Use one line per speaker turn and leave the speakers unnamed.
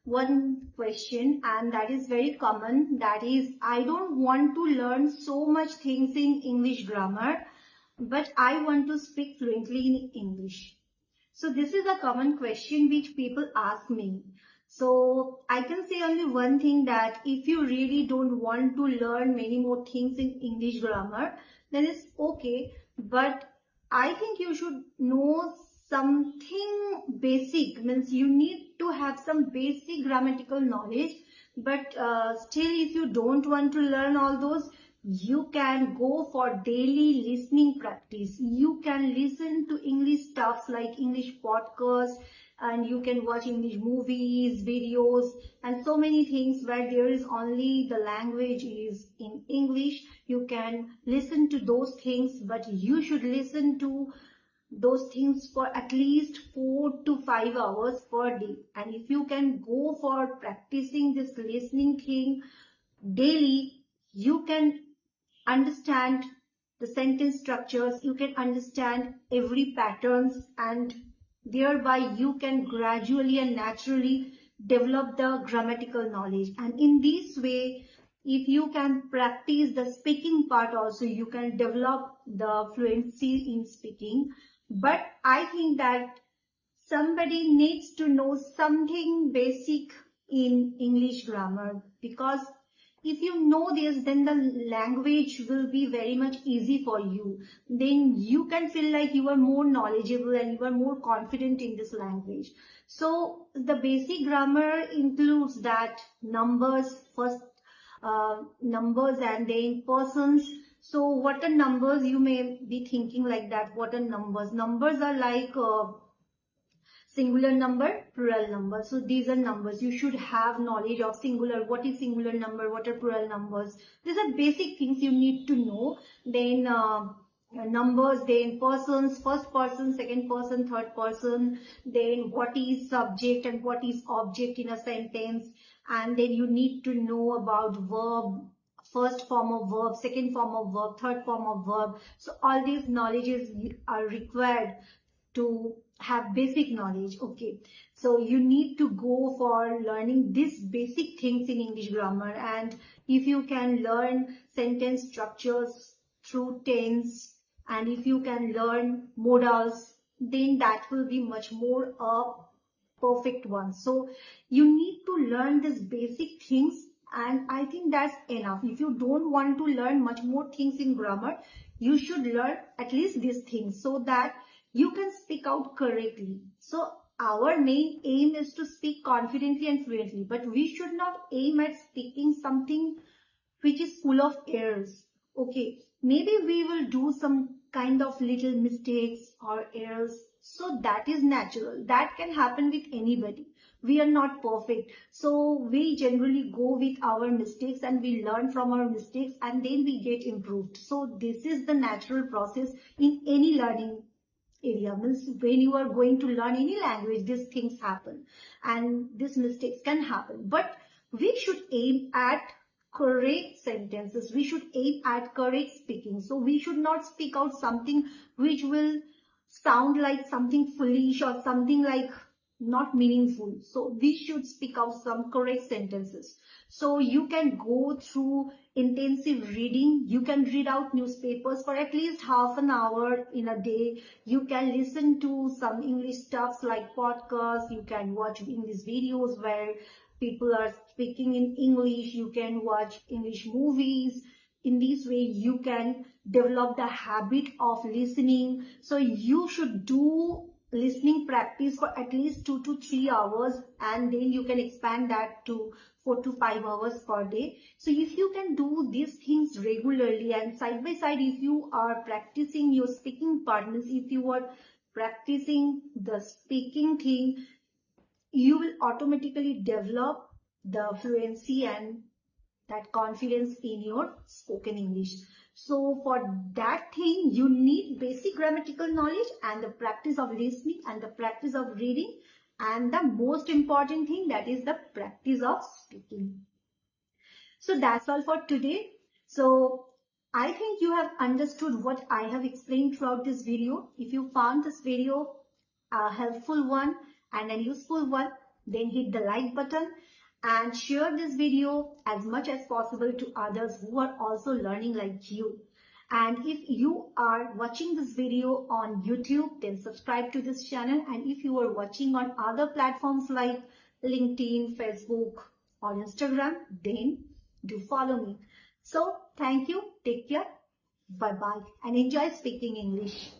one question, and that is very common. That is, I don't want to learn so much things in English grammar, but I want to speak fluently in English. So this is a common question which people ask me. So I can say only one thing, that if you really don't want to learn many more things in English grammar, then it's okay. But I think you should know something basic, means you need to have some basic grammatical knowledge. But still, if you don't want to learn all those, you can go for daily listening practice. You can listen to English stuffs like English podcasts, and you can watch English movies, videos, and so many things where there is only the language is in English. You can listen to those things, but you should listen to those things for at least 4 to 5 hours per day. And if you can go for practicing this listening thing daily, you can understand the sentence structures, you can understand every patterns, and thereby you can gradually and naturally develop the grammatical knowledge. And in this way, if you can practice the speaking part also, you can develop the fluency in speaking. But I think that somebody needs to know something basic in English grammar, because if you know this, then the language will be very much easy for you. Then you can feel like you are more knowledgeable and you are more confident in this language. So the basic grammar includes that numbers, first numbers, and then persons. So what are numbers? You may be thinking like that. What are numbers? Numbers are like singular number, plural number. So these are numbers. You should have knowledge of singular. What is singular number? What are plural numbers? These are basic things you need to know. Then numbers, then persons, first person, second person, third person. Then what is subject and what is object in a sentence. And then you need to know about verb, first form of verb, second form of verb, third form of verb. So all these knowledges are required to have basic knowledge. Okay, so you need to go for learning these basic things in English grammar. And if you can learn sentence structures through tense, and if you can learn modals, then that will be much more a perfect one. So you need to learn these basic things, and I think that's enough. If you don't want to learn much more things in grammar, you should learn at least these things so that you can speak out correctly. So our main aim is to speak confidently and fluently, but we should not aim at speaking something which is full of errors. Okay, maybe we will do some kind of little mistakes or errors. So that is natural. That can happen with anybody. We are not perfect. So we generally go with our mistakes and we learn from our mistakes, and then we get improved. So this is the natural process in any learning area. Means when you are going to learn any language, these things happen and these mistakes can happen. But we should aim at correct sentences. We should aim at correct speaking. So we should not speak out something which will sound like something foolish or something like not meaningful. So we should speak out some correct sentences. So you can go through intensive reading. You can read out newspapers for at least half an hour in a day. You can listen to some English stuffs like podcasts. You can watch English videos where people are speaking in English. You can watch English movies. In this way, you can develop the habit of listening. So you should do listening practice for at least 2 to 3 hours, and then you can expand that to 4 to 5 hours per day. So if you can do these things regularly, and side by side, if you are practicing your speaking partners, if you are practicing the speaking thing, you will automatically develop the fluency and that confidence in your spoken English. So for that thing, you need basic grammatical knowledge and the practice of listening and the practice of reading, and the most important thing, that is the practice of speaking. So that's all for today. So I think you have understood what I have explained throughout this video. If you found this video a helpful one and a useful one, then hit the like button and share this video as much as possible to others who are also learning like you. And if you are watching this video on YouTube, then subscribe to this channel. And if you are watching on other platforms like LinkedIn, Facebook, or Instagram, then do follow me. So thank you, take care, bye bye, and enjoy speaking English.